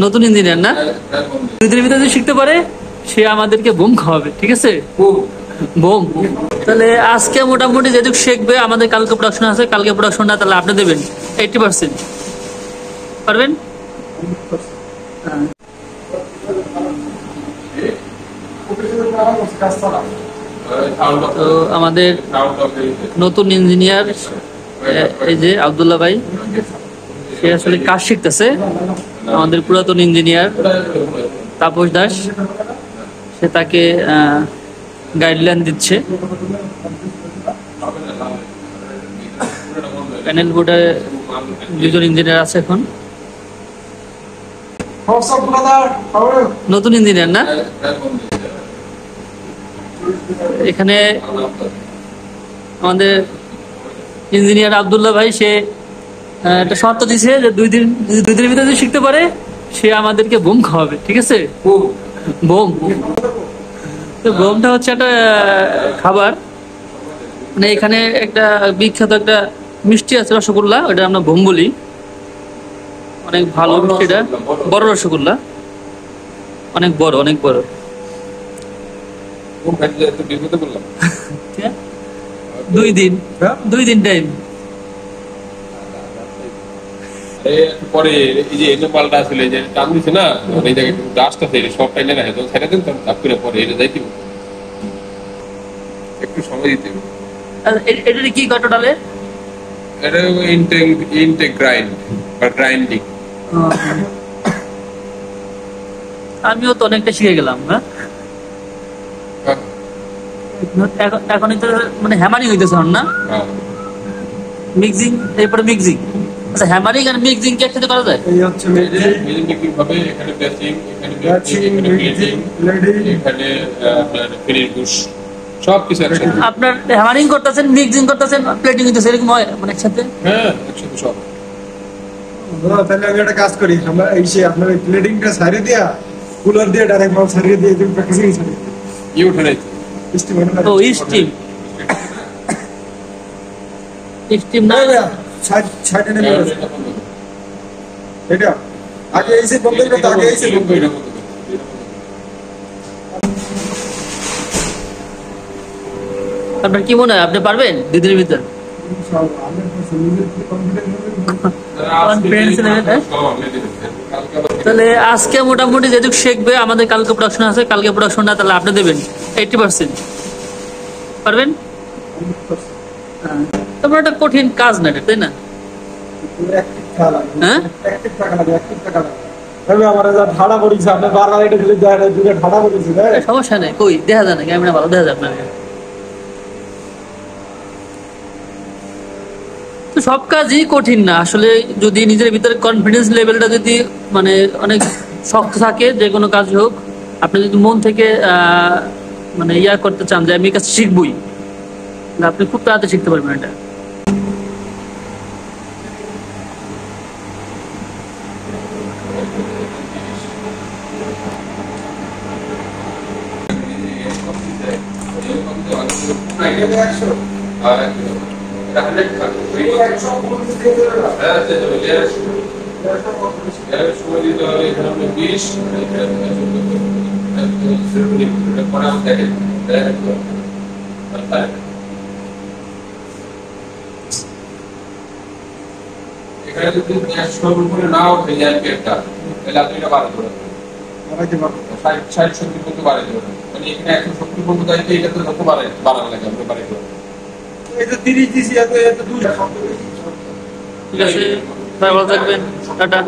নতুন ইঞ্জিনিয়ার না, দুই দিনের ভিতরে যদি শিখতে পারে সে আমাদেরকে বোম খাওয়াবে, ঠিক আছে? বোম। তাহলে আজকে মোটামুটি যেটুকু শিখবে, আমাদের কালকে প্রোডাকশন আছে, কালকে প্রোডাকশনটা তাহলে আপনি দেবেন 80%। পারবেন? তো আমাদের নতুন ইঞ্জিনিয়ার এই যে আব্দুল্লাহ ভাই, সে আসলে কাজ শিখতেছে। আমাদের পুরাতন ইঞ্জিনিয়ার তাপস দাস, সে তাকে গাইডলাইন দিচ্ছে। প্যানেল বোর্ডে দুজন ইঞ্জিনিয়ার আছে এখন। নতুন ইঞ্জিনিয়ার না, এখানে আমাদের ইঞ্জিনিয়ার আব্দুল্লাহ ভাই, সে একটা শর্ত দিছে যে দুই দিনের ভিতরে যদি শিখতে পারে সে আমাদেরকে বোম খাওয়াবে, ঠিক আছে? বোম। তো বোমটা হচ্ছে একটা খাবার, মানে এখানে একটা বিখ্যাত একটা মিষ্টি আছে রসগোল্লা, ওটা আমরা বোম বলি। অনেক ভালো মিষ্টিটা, বড় রসগোল্লা, অনেক বড়, অনেক বড়। দুই দিন টাইম। পরে এই যে এনে পাল্টা আসলে যে টান দিছে না, এই জায়গায় ডাস্ট আছে, সব টাইলে রাখে, তখন ছেড়ে দেন, তখন তাপ করে পরে এটা যাইতে একটু সময় দিতে হবে। এটা কি কয় টোটালে? এটা ইনটেক গ্রাইন্ড বা গ্রাইন্ডিং। আমিও তো অনেকটা শিখে গেলাম। হ্যাঁ, এখন মানে হ্যামারিং হইতেছে না, মিক্সিং, এরপরে মিক্সিং। আচ্ছা, হ্যামারিং আর মিক্সিং কি একসাথে করা যায়? এই হচ্ছে মিক্সিং ভাবে, এখানে ব্যাচিং, এখানে ব্যাচিং, এখানে ব্লেডিং, এখানে আপনার ফিনিশ বুশ, সব কিছু একসাথে। আপনার হ্যামারিং করতেছেন, মিক্সিং করতেছেন, প্লেটিং হইতেছে, এরকম হয় মানে একসাথে? হ্যাঁ, একসাথে সব। তাহলে আমি একটা কাজ করি, আমরা এই যে আপনার এই প্লেটিংটা সারিয়ে দিয়া, কুলার দিয়ে ডাইরেক্ট মাল সারিয়ে দিয়ে তুমি প্যাকেজিং সারিয়ে ইউ উঠে নাই স্টিম। ও স্টিম, স্টিম না, সাইড এনে এটা আগে এই যে বন্ধ করে, আগে এই যে বন্ধ করে। আপনার কি মনে হয় আপনি পারবেন দুই দিনের ভিতর? তাহলে আজকে মোটামুটি যেটুকু শিখবে, আমাদের কালকে প্রোডাকশন আছে, কালকে প্রোডাকশনটা তাহলে আপনি দেবেন 80%। পারবেন? তোমার একটা কঠিন কাজ না, তাই না? হ্যাঁ, সমস্যা নেই, কই দেখা যায় না, ক্যামেরা ভালো দেখা যায় আপনার। তো সব কাজই কঠিন না আসলে, যদি নিজের ভিতরে কনফিডেন্স লেভেলটা যদি মানে অনেক শক্ত থাকে, যে কোনো কাজ হোক, আপনি যদি মন থেকে মানে ইয়া করতে চান যে আমি কাজ শিখবই, আপনি খুব তাড়াতাড়ি শিখতে পারবেন এটা। এখানে যদি 100 উপরে না ওঠে যায় পেটটা, তাহলে আপনি এটা বাড়াতে পারবেন, 60-70 পর্যন্ত বাড়াতে পারবেন। মানে এখানে 170 পর্যন্ত যাইতে, এটা তো যত বাড়ানো লাগে আপনি বাড়াতে পারবেন। এটা 30 দিছি, এত 2 ঠিক আছে, ভালো থাকবেন, টাটা।